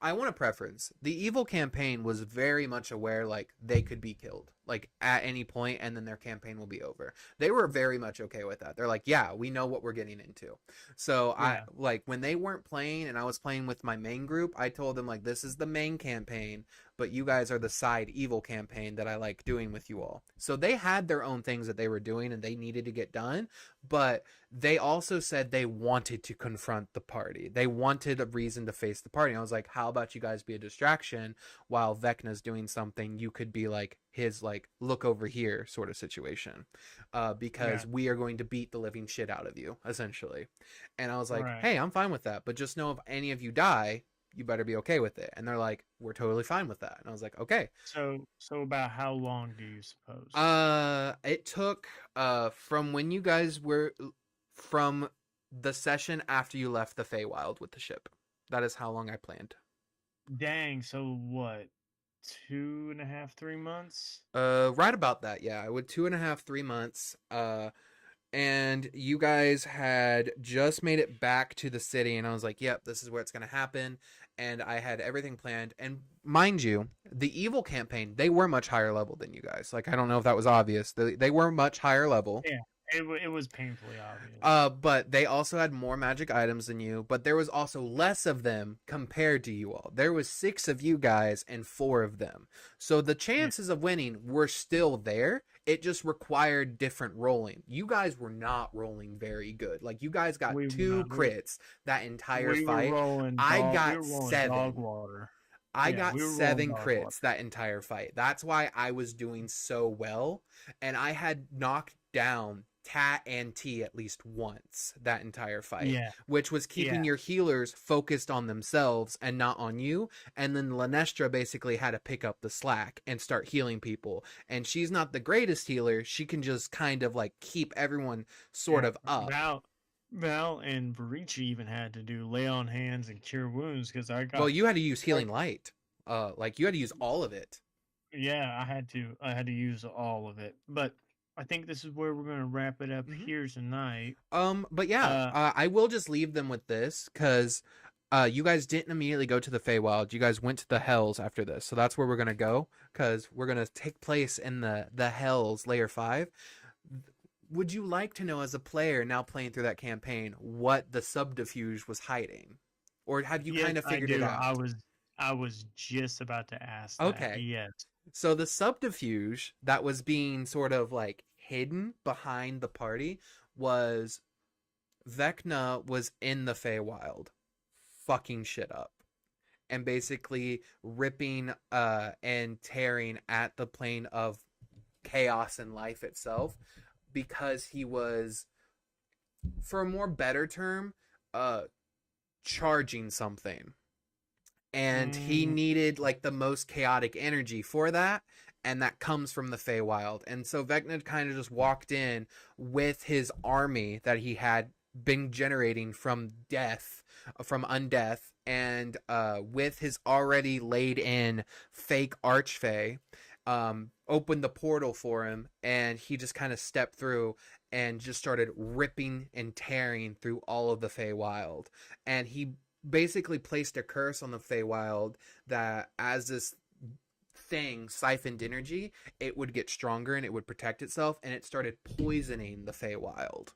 I want to preference the evil campaign was very much aware like they could be killed like at any point, and then their campaign will be over. They were very much okay with that. They're like, yeah, we know what we're getting into. So I
Yeah.
like when they weren't playing and I was playing with my main group, I told them like this is the main campaign, but you guys are the side evil campaign that I like doing with you all. So they had their own things that they were doing and they needed to get done, but they also said they wanted to confront the party. They wanted a reason to face the party. And I was like, how about you guys be a distraction while Vecna's doing something? You could be like his like look over here sort of situation, because
Yeah.
we are going to beat the living shit out of you essentially. And I was like,
Right.
hey, I'm fine with that, but just know if any of you die, you better be okay with it. And they're like, we're totally fine with that. And I was like, okay.
So about how long do you suppose?
It took from when you guys were from the session after you left the Feywild with the ship. That is how long I planned.
Dang. So what? 2.5, 3 months?
Right about that, yeah. I would 2.5, 3 months. And you guys had just made it back to the city, and I was like, yep, this is where it's gonna happen. And I had everything planned. And mind you, the evil campaign, they were much higher level than you guys. Like, I don't know if that was obvious. They were much higher level.
Yeah. It was painfully obvious.
But they also had more magic items than you, but there was also less of them compared to you all. There was 6 of you guys and 4 of them. So the
Yeah.
chances of winning were still there. It just required different rolling. You guys were not rolling very good. Like you guys got
We were
2
not.
crits that entire
We were
fight.
rolling
I
dog. We
got
were rolling dog
7.
water.
I
Yeah,
got
we were rolling
7
dog water.
crits that entire fight. That's why I was doing so well. And I had knocked down Tat and T at least once that entire fight,
Yeah.
which was keeping
Yeah.
your healers focused on themselves and not on you. And then Lanestra basically had to pick up the slack and start healing people. And she's not the greatest healer. She can just kind of like keep everyone sort
Yeah.
of up.
Val and Varici even had to do lay on hands and cure wounds because I
Well,
got.
you had to use healing light. Like you had to use all of it.
Yeah, I had to use all of it. But I think this is where we're gonna wrap it up
Mhm.
here tonight.
But yeah,
Uh,
I will just leave them with this because you guys didn't immediately go to the Feywild. You guys went to the Hells after this, so that's where we're gonna go because we're gonna take place in the Hells Layer 5. Would you like to know, as a player now playing through that campaign, what the subterfuge was hiding, or have you
yes,
kind of
I
figured it
do.
out?
I was just about to ask that.
Okay,
Yes.
so the subterfuge that was being sort of like hidden behind the party was Vecna was in the Feywild, fucking shit up, and basically ripping and tearing at the plane of chaos and life itself because he was, for a more better term, charging something. And he
Mm,
needed like the most chaotic energy for that, and that comes from the Feywild. And so Vecna kind of just walked in with his army that he had been generating from death, from undeath, and with his already laid in fake archfey, opened the portal for him, and he just kind of stepped through and just started ripping and tearing through all of the Feywild. And he basically placed a curse on the Feywild that as this thing siphoned energy, it would get stronger and it would protect itself, and it started poisoning the Feywild.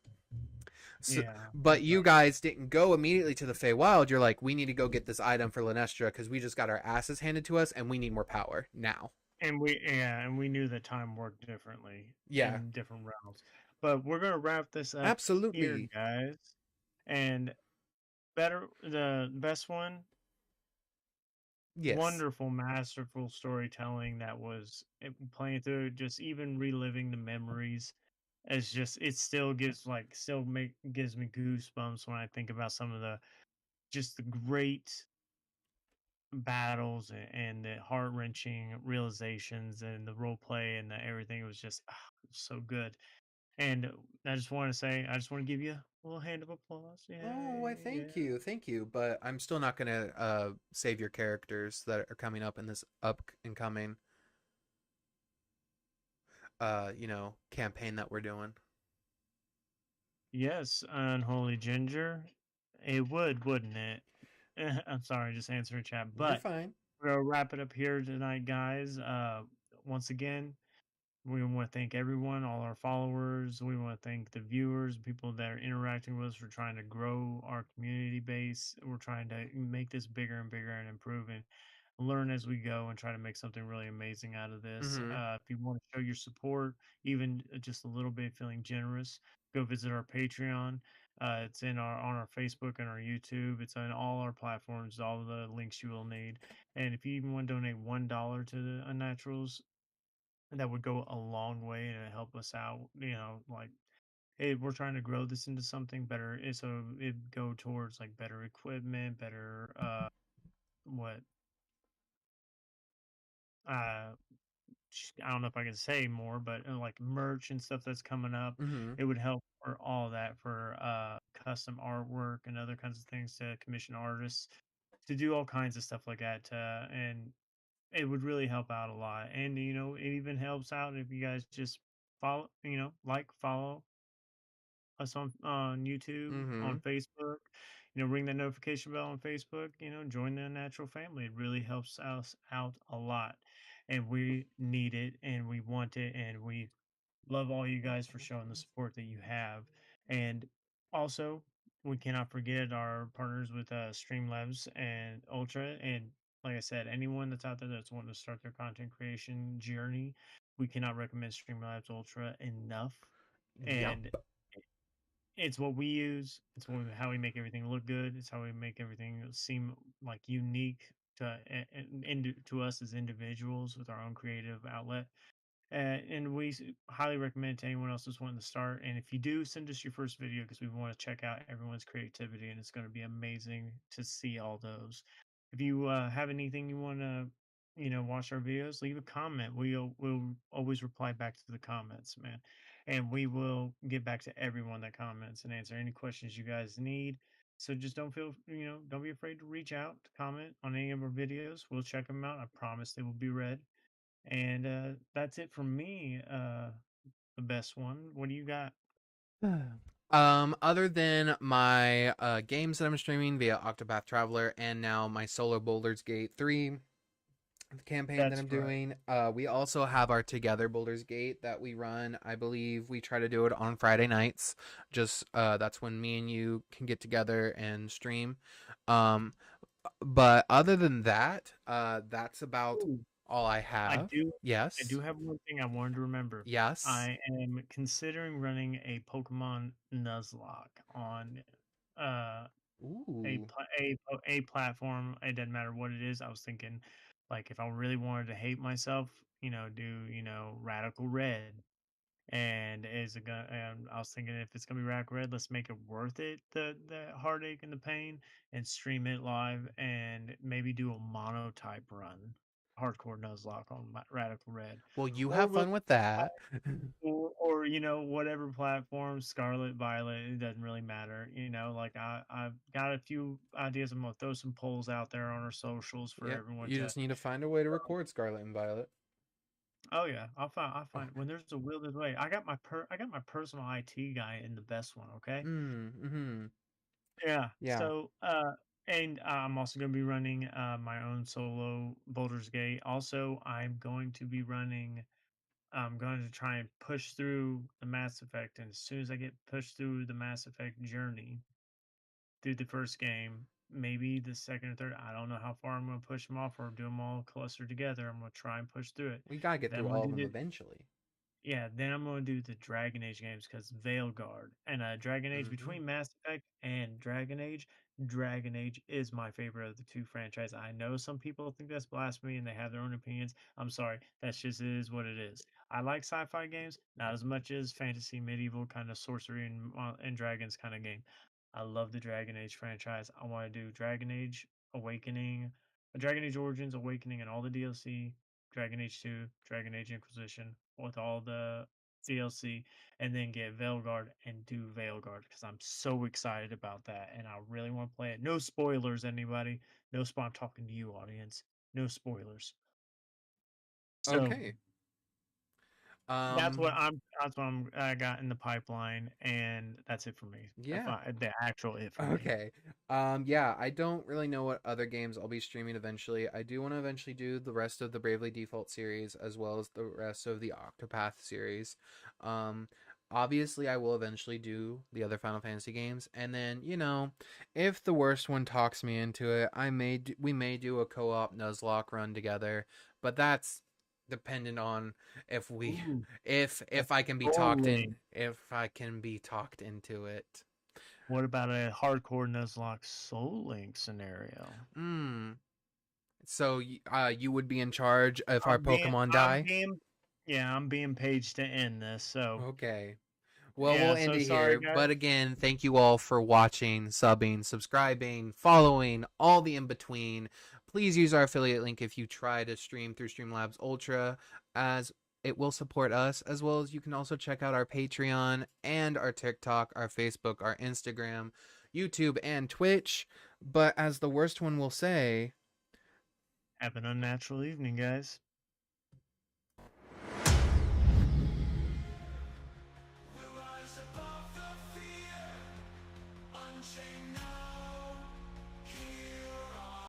So,
Yeah,
but
that's
you
right.
guys didn't go immediately to the Feywild. You're like, we need to go get this item for Lenestra because we just got our asses handed to us and we need more power now.
And we knew that time worked differently
Yeah,
in different realms. But we're gonna wrap this up here,
absolutely.
guys. And the best one,
Yes.
wonderful, masterful storytelling that was playing through, just even reliving the memories. It's just it still gives me goosebumps when I think about some of the just the great battles and the heart wrenching realizations and the role play and the everything. It was just so good. And I just want to say, I just want to give you a little hand of applause.
Oh, why,
Yay! Yeah.
thank you, thank you. But I'm still not gonna save your characters that are coming up in this up and coming campaign that we're doing.
Yes, unholy ginger. It would, wouldn't it? I'm sorry, just answering chat.
You're
But
fine.
we're gonna wrap it up here tonight, guys. Once again, we want to thank everyone, all our followers. We want to thank the viewers, people that are interacting with us. We're trying to grow our community base. We're trying to make this bigger and bigger and improve and learn as we go and try to make something really amazing out of this.
Mm-hmm.
If you want to show your support, even just a little bit, feeling generous, go visit our Patreon. It's in our on our Facebook and our YouTube. It's on all our platforms, all the links you will need. And if you even want to donate $1 to the Unnaturals, that would go a long way and help us out. Like hey, we're trying to grow this into something better. So it go towards like better equipment, better what uh I don't know if I can say more, but like merch and stuff that's coming up,
Mm-hmm.
it would help for all that for custom artwork and other kinds of things to commission artists to do all kinds of stuff like that. And it would really help out a lot. And it even helps out if you guys just follow, follow us on YouTube,
Mm-hmm.
on Facebook. Ring that notification bell on Facebook. Join the natural family. It really helps us out a lot, and we need it, and we want it, and we love all you guys for showing the support that you have. And also, we cannot forget our partners with Streamlabs and Ultra. And like I said, anyone that's out there that's wanting to start their content creation journey, we cannot recommend Streamlabs Ultra enough. And
Yup.
it's what we use. It's how we make everything look good. It's how we make everything seem like unique to us as individuals with our own creative outlet. And we highly recommend to anyone else who's wanting to start. And if you do, send us your first video because we want to check out everyone's creativity, and it's going to be amazing to see all those. If you have anything you want to, watch our videos, leave a comment. We'll always reply back to the comments, man, and we will get back to everyone that comments and answer any questions you guys need. So just don't be afraid to reach out, to comment on any of our videos. We'll check them out. I promise they will be read. And that's it from me. The best one. What do you got?
Other than my games that I'm streaming via Octopath Traveler and now my solo Baldur's Gate 3 campaign that
That's
I'm
right.
doing, we also have our Together Baldur's Gate that we run. I believe we try to do it on Friday nights. Just that's when me and you can get together and stream. Um, but other than that, that's about
Ooh,
all I
I
have.
do. I do
Yes.
have one thing I wanted to remember.
Yes.
I am considering running a Pokemon Nuzlocke on uh
Ooh.
a platform. It doesn't matter what it is. I was thinking, like, if I really wanted to hate myself, do Radical Red. And is it gonna? And I was thinking if it's gonna be Rack Red, let's make it worth it, the heartache and the pain, and stream it live, and maybe do a monotype run, hardcore Nuzlocke on Radical Red,
Well, you
or
have
we'll
fun with that.
or whatever platform, Scarlet, Violet, it doesn't really matter. Like I've got a few ideas. I'm gonna throw some polls out there on our socials for
Yep.
everyone
You
to.
just need to find a way to record Scarlet and Violet.
Oh yeah, I'll find when there's a will, there's a way. I got my personal IT guy in the best one. Okay.
Mm-hmm.
Yeah.
Yeah.
So and I'm also going to be running my own solo Baldur's Gate. Also, I'm going to be running I'm going to try and push through the Mass Effect, and as soon as I get pushed through the Mass Effect journey through the first game, maybe the second or third, I don't know how far I'm going to push them off or do them all clustered together. I'm going to try and push through it.
We gotta get
Then
through
I'm going
all
to
of
do
them
the
eventually.
yeah, then I'm gonna do the Dragon Age games because Veilguard and Dragon Age
Hmm.
between Mass Effect and Dragon Age is my favorite of the two franchises. I know some people think that's blasphemy and they have their own opinions. I'm sorry, that's just is what it is. I like sci-fi games, not as much as fantasy, medieval kind of sorcery and dragons kind of game. I love the Dragon Age franchise. I want to do Dragon Age Awakening, Dragon Age Origins Awakening, and all the DLC. Dragon Age 2, Dragon Age Inquisition with all the DLC, and then get Veilguard and do Veilguard because I'm so excited about that and I really want to play it. No spoilers, anybody. No I'm talking to you, audience. No spoilers. So
Okay.
that's what
Um.
I got in the pipeline, and that's it for me. If
Yeah.
I the actual it for me.
Okay. Yeah, I don't really know what other games I'll be streaming eventually. I do want to eventually do the rest of the Bravely Default series as well as the rest of the Octopath series. Um, Obviously I will eventually do the other Final Fantasy games, and then, if the worst one talks me into it, we may do a co-op Nuzlocke run together, but that's dependent on if we
Ooh,
if
that's
I can be talked
trolling.
in if I can be talked into it.
What about a hardcore Nuzlocke Soul Link scenario?
Hmm. So you would be in charge if our Pokemon
I'm
die?
being yeah, I'm being paid to end this. So
Okay. Well, we'll
yeah,
end
so
it
sorry
here.
guys.
But again, thank you all for watching, subbing, subscribing, following, all the in between. Please use our affiliate link if you try to stream through Streamlabs Ultra, as it will support us, as well as you can also check out our Patreon and our TikTok, our Facebook, our Instagram, YouTube, and Twitch. But as the worst one will say,
Have an unnatural evening, guys.